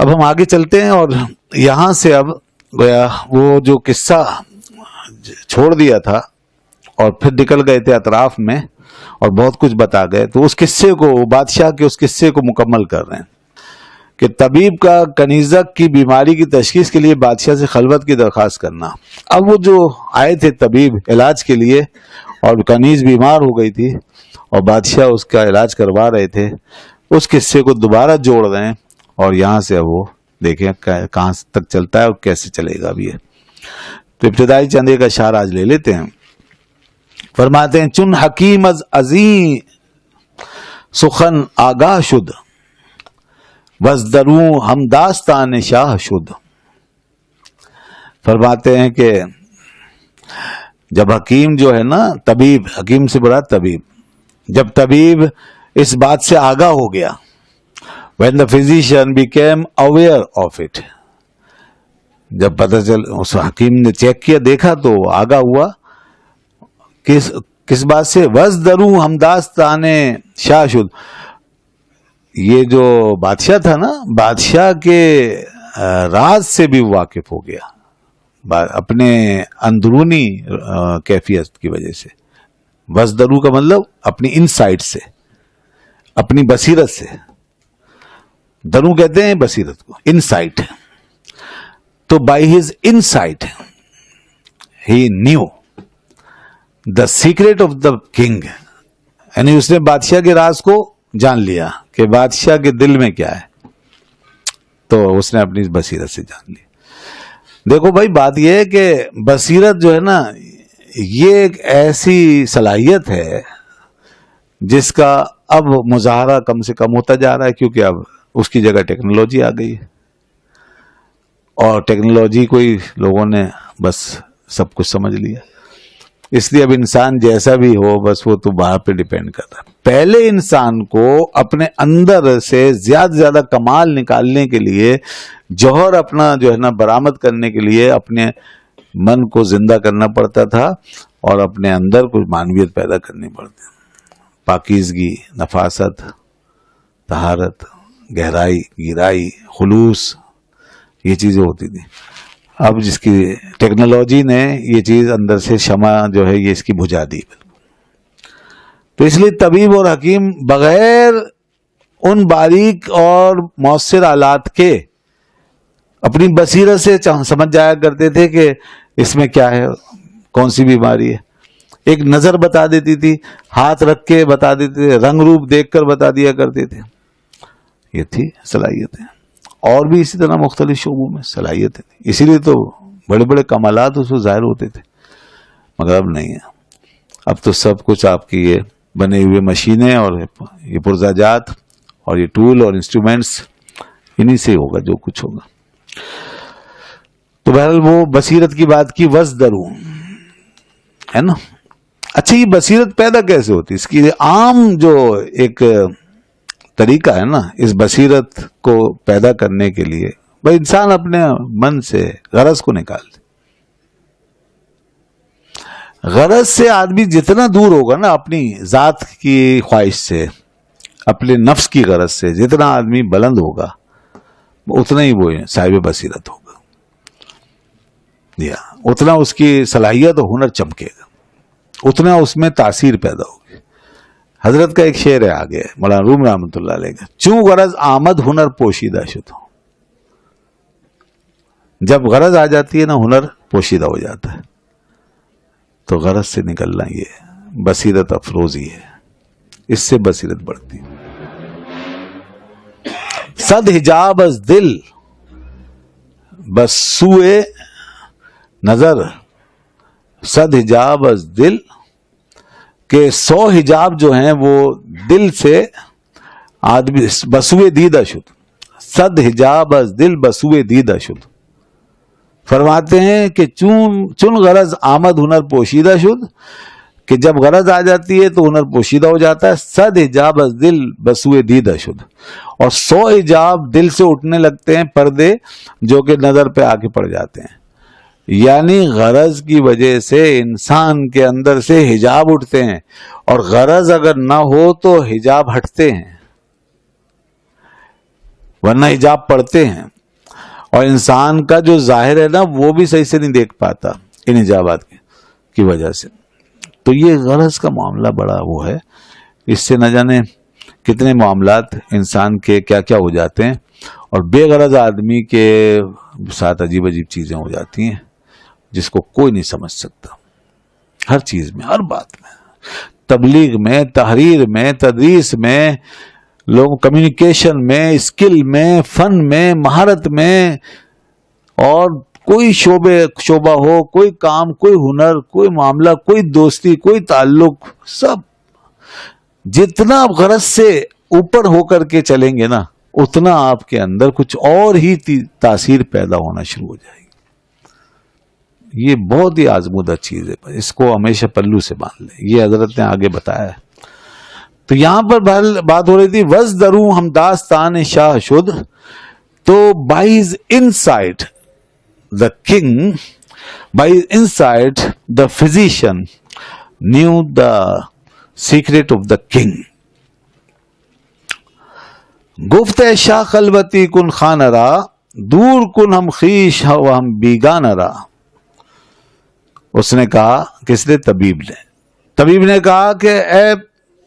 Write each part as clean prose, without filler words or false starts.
اب ہم آگے چلتے ہیں اور یہاں سے اب گویا وہ جو قصہ چھوڑ دیا تھا اور پھر نکل گئے تھے اطراف میں اور بہت کچھ بتا گئے، تو اس قصے کو، بادشاہ کے اس قصے کو مکمل کر رہے ہیں کہ طبیب کا کنیزک کی بیماری کی تشخیص کے لیے بادشاہ سے خلوت کی درخواست کرنا۔ اب وہ جو آئے تھے طبیب علاج کے لیے اور کنیز بیمار ہو گئی تھی اور بادشاہ اس کا علاج کروا رہے تھے، اس قصے کو دوبارہ جوڑ رہے ہیں اور یہاں سے اب وہ دیکھیں کہاں تک چلتا ہے اور کیسے چلے گا بھی ہے۔ تو ابتدائی چند ایک اشعار آج لے لیتے ہیں۔ فرماتے ہیں چن حکیم از عظیم سخن آگاہ شد وزدروں ہم داستان شاہ شد۔ فرماتے ہیں کہ جب حکیم جو ہے نا، طبیب، حکیم سے مراد طبیب، جب طبیب اس بات سے آگاہ ہو گیا، when the physician became aware of it، جب پتہ چل، اس حکیم نے چیک کیا، دیکھا تو آگاہ ہوا کس بات سے، وزدروں ہم داستان شاہ شد۔ یہ جو بادشاہ تھا نا، بادشاہ کے راز سے بھی واقف ہو گیا اپنے اندرونی کیفیت کی وجہ سے۔ وزدرو کا مطلب اپنی انسائٹ سے، اپنی بصیرت سے، درو کہتے ہیں بصیرت کو، انسائٹ۔ تو بائی ہز انسائٹ ہی knew the secret of the king, یعنی اس نے بادشاہ کے راز کو جان لیا کہ بادشاہ کے دل میں کیا ہے، تو اس نے اپنی بصیرت سے جان لیا۔ دیکھو بھائی، بات یہ ہے کہ بصیرت جو ہے نا، یہ ایک ایسی صلاحیت ہے جس کا اب مظاہرہ کم سے کم ہوتا جا رہا ہے، کیونکہ اب اس کی جگہ ٹیکنالوجی آ گئی ہے اور ٹیکنالوجی کو ہی لوگوں نے بس سب کچھ سمجھ لیا، اس لیے اب انسان جیسا بھی ہو بس وہ تو باہر پہ ڈیپینڈ کر رہا ہے۔ پہلے انسان کو اپنے اندر سے زیادہ سے زیادہ کمال نکالنے کے لیے، جوہر اپنا جو ہے نا برآمد کرنے کے لیے اپنے من کو زندہ کرنا پڑتا تھا اور اپنے اندر کچھ معنویت پیدا کرنی پڑتی، پاکیزگی، نفاست، طہارت، گہرائی، گہرائی، خلوص، یہ چیزیں ہوتی تھی۔ اب جس کی ٹیکنالوجی نے یہ چیز اندر سے شمع جو ہے یہ اس کی بجھا دی، تو اس لیے طبیب اور حکیم بغیر ان باریک اور مؤثر آلات کے اپنی بصیرت سے سمجھ جایا کرتے تھے کہ اس میں کیا ہے، کون سی بیماری ہے۔ ایک نظر بتا دیتی تھی، ہاتھ رکھ کے بتا دیتے تھے، رنگ روپ دیکھ کر بتا دیا کرتے تھے، یہ تھی صلاحیتیں۔ اور بھی اسی طرح مختلف شعبوں میں صلاحیتیں تھیں، اسی لیے تو بڑے بڑے کمالات اس کو ظاہر ہوتے تھے، مگر اب نہیں ہے۔ اب تو سب کچھ آپ کی یہ بنے ہوئے مشینیں اور یہ پرزاجات اور یہ ٹول اور انسٹرومنٹس، انہی سے ہوگا جو کچھ ہوگا۔ تو بہرحال وہ بصیرت کی بات کی، وزدرو ہے نا۔ اچھا، یہ بصیرت پیدا کیسے ہوتی ہے؟ اس کی عام جو ایک طریقہ ہے نا اس بصیرت کو پیدا کرنے کے لیے، بھائی انسان اپنے من سے غرض کو نکال دے۔ غرض سے آدمی جتنا دور ہوگا نا، اپنی ذات کی خواہش سے، اپنے نفس کی غرض سے جتنا آدمی بلند ہوگا، اتنا ہی وہ صاحب بصیرت ہوگا، یا اتنا اس کی صلاحیت اور ہنر چمکے گا، اتنا اس میں تاثیر پیدا ہوگی۔ حضرت کا ایک شعر ہے آگے، مولانا روم رحمۃ اللہ علیہ کا، چوں غرض آمد ہنر پوشیدہ شد۔ جب غرض آ جاتی ہے نا، ہنر پوشیدہ ہو جاتا ہے۔ تو غرض سے نکلنا یہ بصیرت افروزی ہے، اس سے بصیرت بڑھتی ہے۔ صد حجاب از دل بس سوئے نظر، صد حجاب از دل، کہ 100 حجاب جو ہیں وہ دل سے آدمی بسوئے دیدہ شد، صد حجاب از دل بسوئے دیدہ شد۔ فرماتے ہیں کہ چون غرض آمد ہنر پوشیدہ شد، کہ جب غرض آ جاتی ہے تو ہنر پوشیدہ ہو جاتا ہے۔ صد حجاب از دل بسوئے دیدہ شد، اور 100 حجاب دل سے اٹھنے لگتے ہیں، پردے جو کہ نظر پہ آ کے پڑ جاتے ہیں۔ یعنی غرض کی وجہ سے انسان کے اندر سے حجاب اٹھتے ہیں، اور غرض اگر نہ ہو تو حجاب ہٹتے ہیں۔ ورنہ حجاب پڑھتے ہیں اور انسان کا جو ظاہر ہے نا وہ بھی صحیح سے نہیں دیکھ پاتا ان حجابات کی وجہ سے. تو یہ غرض کا معاملہ بڑا وہ ہے، اس سے نہ جانے کتنے معاملات انسان کے کیا کیا ہو جاتے ہیں، اور بے غرض آدمی کے ساتھ عجیب عجیب چیزیں ہو جاتی ہیں جس کو کوئی نہیں سمجھ سکتا. ہر چیز میں، ہر بات میں، تبلیغ میں، تحریر میں، تدریس میں، لوگوں کمیونیکیشن میں، اسکل میں، فن میں، مہارت میں، اور کوئی شعبہ ہو، کوئی کام، کوئی ہنر، کوئی معاملہ، کوئی دوستی، کوئی تعلق، سب جتنا آپ غرض سے اوپر ہو کر کے چلیں گے نا اتنا آپ کے اندر کچھ اور ہی تاثیر پیدا ہونا شروع ہو جائے گی. یہ بہت ہی آزمودہ چیز ہے، اس کو ہمیشہ پلو سے باندھ لیں. یہ حضرت نے آگے بتایا ہے. تو یہاں پر بات ہو رہی تھی وَزْدَرُوا ہم داستان شاہ شد. تو by his insight the king, by his insight the physician knew the secret of the king. گفت شاہ خلوتی کن خانہ را، دور کن ہم خیش و ہم بیگانہ را. اس نے کہا، کس نے؟ طبیب نے کہا کہ اے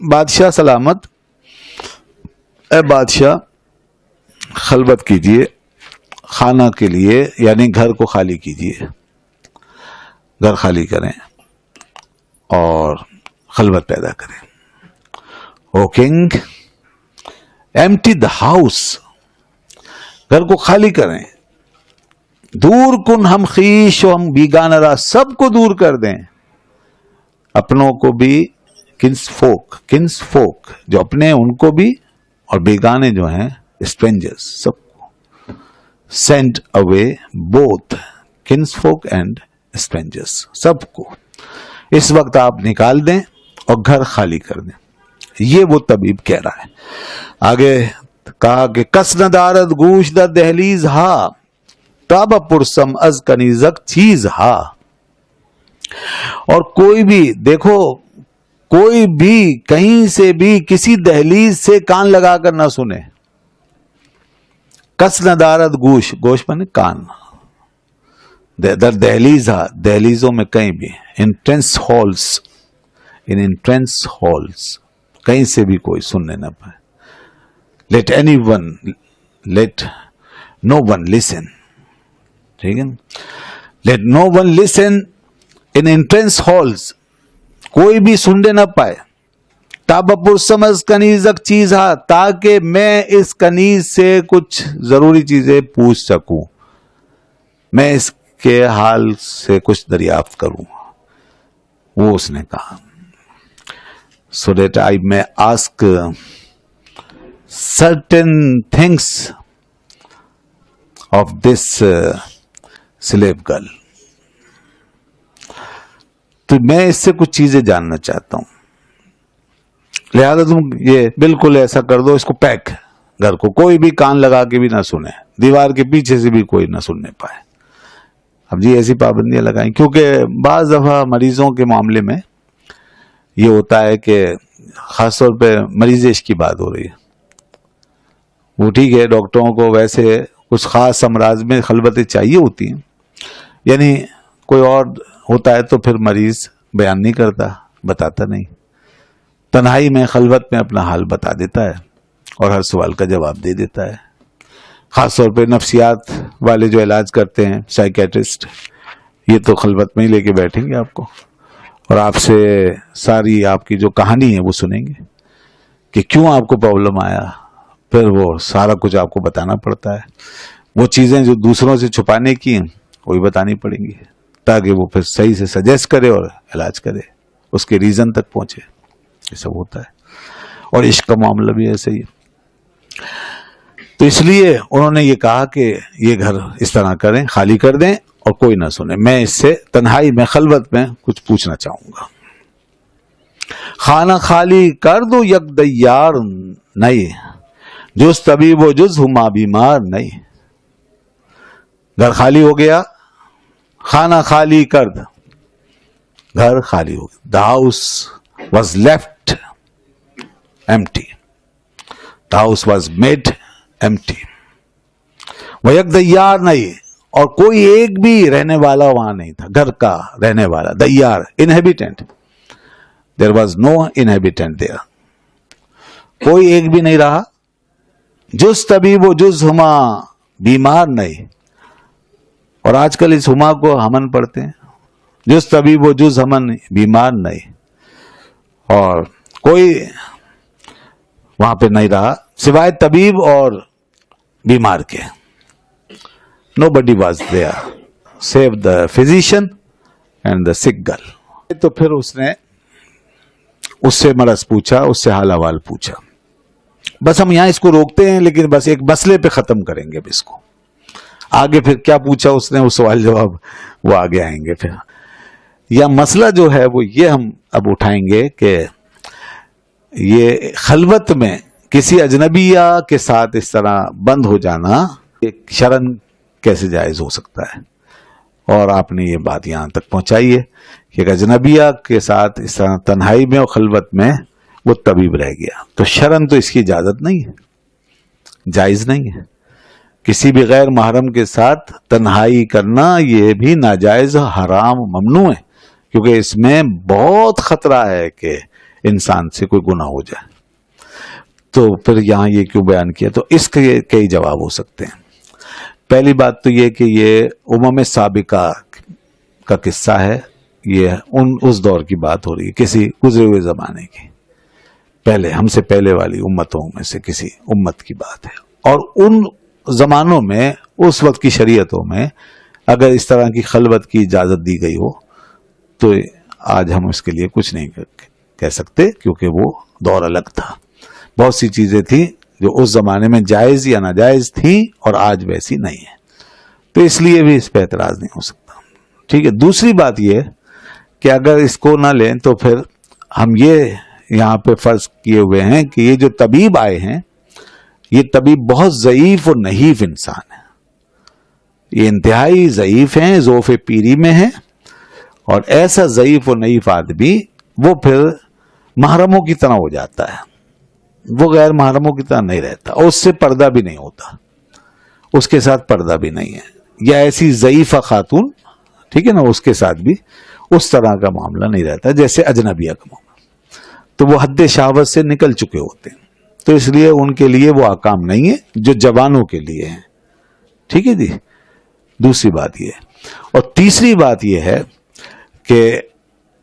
بادشاہ سلامت، اے بادشاہ خلوت کیجئے، خانہ کے لیے یعنی گھر کو خالی کیجئے، گھر خالی کریں اور خلوت پیدا کریں. او کنگ ایمٹی دا ہاؤس، گھر کو خالی کریں. دور کن ہم خیش و ہم بیگانہ را، سب کو دور کر دیں، اپنوں کو بھی، کنس فوک جو اپنے ان کو بھی، اور بیگانے جو ہیں اسٹرینجرز سب کو. Send away both kinsfolk and strangers, سب کو اس وقت آپ نکال دیں اور گھر خالی کر دیں. یہ وہ طبیب کہہ رہا ہے. آگے کہا کہ کس ندارد گوش دا دہلیز ہا، تاب پرسم از کنیزک چیز ہا. اور کوئی بھی دیکھو، کوئی بھی کہیں سے بھی کسی دہلیز سے کان لگا کر نہ سنے. کس ندارد گوش مانے کان، در دہلیز ہا، دہلیزوں میں کہیں بھی، انٹرنس ہالز کہیں سے بھی کوئی سننے نہ پائے. let no one listen. ٹھیک ہے نا؟ let no one listen in entrance halls، کوئی بھی سننے نہ پائے. تاب پرسمز کنیزک چیز ہا، تاکہ میں اس کنیز سے کچھ ضروری چیزیں پوچھ سکوں، میں اس کے حال سے کچھ دریافت کروں. وہ اس نے کہا so that I may ask certain things of this slave girl. تو میں اس سے کچھ چیزیں جاننا چاہتا ہوں، لہذا تم یہ بالکل ایسا کر دو، اس کو پیک، گھر کو کوئی بھی کان لگا کے بھی نہ سنے، دیوار کے پیچھے سے بھی کوئی نہ سننے پائے. اب جی ایسی پابندیاں لگائیں، کیونکہ بعض دفعہ مریضوں کے معاملے میں یہ ہوتا ہے کہ خاص طور پہ مریض عشق کی بات ہو رہی ہے. وہ ٹھیک ہے، ڈاکٹروں کو ویسے کچھ خاص امراض میں خلوتیں چاہیے ہوتی ہیں، یعنی کوئی اور ہوتا ہے تو پھر مریض بیان نہیں کرتا، بتاتا نہیں، تنہائی میں خلوت میں اپنا حال بتا دیتا ہے اور ہر سوال کا جواب دے دیتا ہے. خاص طور پہ نفسیات والے جو علاج کرتے ہیں، سائیکیٹرسٹ، یہ تو خلوت میں ہی لے کے بیٹھیں گے آپ کو اور آپ سے ساری آپ کی جو کہانی ہے وہ سنیں گے کہ کیوں آپ کو پرابلم آیا. پھر وہ سارا کچھ آپ کو بتانا پڑتا ہے. وہ چیزیں جو دوسروں سے چھپانے کی ہیں وہی بتانی پڑیں گی تاکہ وہ پھر صحیح سے سجیسٹ کرے اور علاج کرے، اس کے ریزن تک پہنچے. یہ سب ہوتا ہے. اور عشق کا معاملہ بھی ایسے ہی ہے. تو اس لیے انہوں نے یہ کہا کہ یہ گھر اس طرح کریں، خالی کر دیں اور کوئی نہ سنے، میں اس سے تنہائی میں خلوت میں کچھ پوچھنا چاہوں گا. خانہ خالی کر دو یک دیار نہیں، جز طبیب و جز ہما بیمار نہیں. گھر خالی ہو گیا، خانہ خالی کر دو، گھر خالی ہو گیا. The house was left empty. The house was made empty. وہ یک دیار نہیں, اور کوئی ایک بھی رہنے والا وہاں نہیں تھا, گھر کا رہنے والا, دیار inhabitant, there was no inhabitant there, کوئی ایک بھی نہیں رہا. جز طبیب و جز ہما, بیمار نہیں. اور آج کل اس ہما کو ہمن پڑھتے ہیں, جز طبیب و جز ہمن, بیمار نہیں, اور کوئی وہاں پہ نہیں رہا سوائے طبیب اور بیمار کے. Nobody was there save the physician and the sick girl. تو پھر اس نے اس سے مرض پوچھا, اس سے حال احوال پوچھا. بس ہم یہاں اس کو روکتے ہیں, لیکن بس ایک مسئلے پہ ختم کریں گے اب اس کو. آگے پھر کیا پوچھا اس نے, اس سوال جواب وہ آگے آئیں گے. پھر یا مسئلہ جو ہے وہ یہ ہم اب اٹھائیں گے کہ یہ خلوت میں کسی اجنبیہ کے ساتھ اس طرح بند ہو جانا ایک شرعن کیسے جائز ہو سکتا ہے. اور آپ نے یہ بات یہاں تک پہنچائی ہے کہ ایک اجنبیہ کے ساتھ اس طرح تنہائی میں اور خلوت میں وہ طبیب رہ گیا, تو شرعن تو اس کی اجازت نہیں ہے, جائز نہیں ہے. کسی بھی غیر محرم کے ساتھ تنہائی کرنا یہ بھی ناجائز, حرام, ممنوع ہے, کیونکہ اس میں بہت خطرہ ہے کہ انسان سے کوئی گناہ ہو جائے. تو پھر یہاں یہ کیوں بیان کیا؟ تو اس کے کئی جواب ہو سکتے ہیں. پہلی بات تو یہ کہ یہ امم سابقہ کا قصہ ہے, یہ اس دور کی بات ہو رہی ہے, کسی گزرے ہوئے زمانے کی, پہلے ہم سے پہلے والی امتوں میں سے کسی امت کی بات ہے. اور ان زمانوں میں اس وقت کی شریعتوں میں اگر اس طرح کی خلوت کی اجازت دی گئی ہو تو آج ہم اس کے لیے کچھ نہیں کہہ سکتے, کیونکہ وہ دور الگ تھا. بہت سی چیزیں تھیں جو اس زمانے میں جائز یا ناجائز تھیں اور آج ویسی نہیں ہے, تو اس لیے بھی اس پہ اعتراض نہیں ہو سکتا. ٹھیک ہے. دوسری بات یہ کہ اگر اس کو نہ لیں تو پھر ہم یہ یہاں پہ فرض کیے ہوئے ہیں کہ یہ جو طبیب آئے ہیں یہ طبیب بہت ضعیف اور نحیف انسان ہے, یہ انتہائی ضعیف ہیں, ضعف پیری میں ہیں. اور ایسا ضعیف و نحیف آدمی وہ پھر محرموں کی طرح ہو جاتا ہے, وہ غیر محرموں کی طرح نہیں رہتا, اور اس سے پردہ بھی نہیں ہوتا, اس کے ساتھ پردہ بھی نہیں ہے. یا ایسی ضعیفہ خاتون, ٹھیک ہے نا, اس کے ساتھ بھی اس طرح کا معاملہ نہیں رہتا جیسے اجنبیہ کا معاملہ. تو وہ حد شہوت سے نکل چکے ہوتے ہیں, تو اس لیے ان کے لیے وہ احکام نہیں ہے جو جوانوں کے لیے ہیں. ٹھیک ہے جی. دوسری بات یہ ہے. اور تیسری بات یہ ہے کہ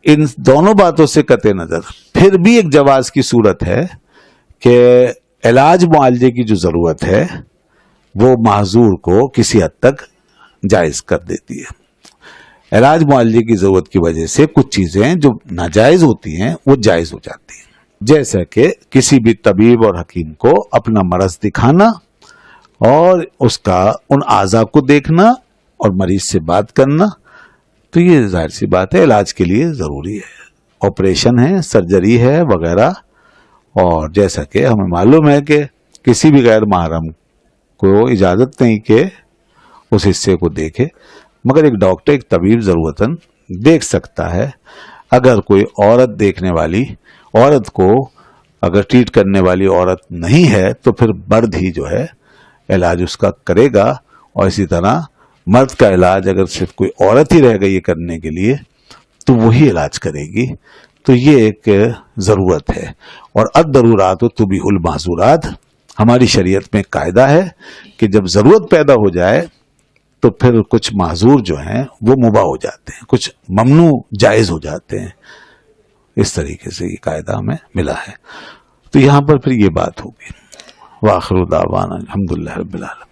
ان دونوں باتوں سے قطع نظر پھر بھی ایک جواز کی صورت ہے کہ علاج معالجے کی جو ضرورت ہے وہ معذور کو کسی حد تک جائز کر دیتی ہے. علاج معالجے کی ضرورت کی وجہ سے کچھ چیزیں جو ناجائز ہوتی ہیں وہ جائز ہو جاتی ہیں, جیسا کہ کسی بھی طبیب اور حکیم کو اپنا مرض دکھانا اور اس کا ان اعضاء کو دیکھنا اور مریض سے بات کرنا, تو یہ ظاہر سی بات ہے علاج کے لیے ضروری ہے. آپریشن ہے, سرجری ہے وغیرہ. اور جیسا کہ ہمیں معلوم ہے کہ کسی بھی غیر محرم کو اجازت نہیں کہ اس حصے کو دیکھے, مگر ایک ڈاکٹر, ایک طبیب ضرورتاً دیکھ سکتا ہے. اگر کوئی عورت دیکھنے والی عورت کو اگر ٹریٹ کرنے والی عورت نہیں ہے تو پھر مرد ہی جو ہے علاج اس کا کرے گا, اور اسی طرح مرد کا علاج اگر صرف کوئی عورت ہی رہ گئی یہ کرنے کے لیے تو وہی علاج کرے گی. تو یہ ایک ضرورت ہے. اور الضرورات تبیح المحظورات, ہماری شریعت میں قاعدہ ہے کہ جب ضرورت پیدا ہو جائے تو پھر کچھ معذور جو ہیں وہ مباح ہو جاتے ہیں, کچھ ممنوع جائز ہو جاتے ہیں. اس طریقے سے یہ قاعدہ ہمیں ملا ہے. تو یہاں پر پھر یہ بات ہوگی. وآخر دعوانا الحمدللہ رب العالمین.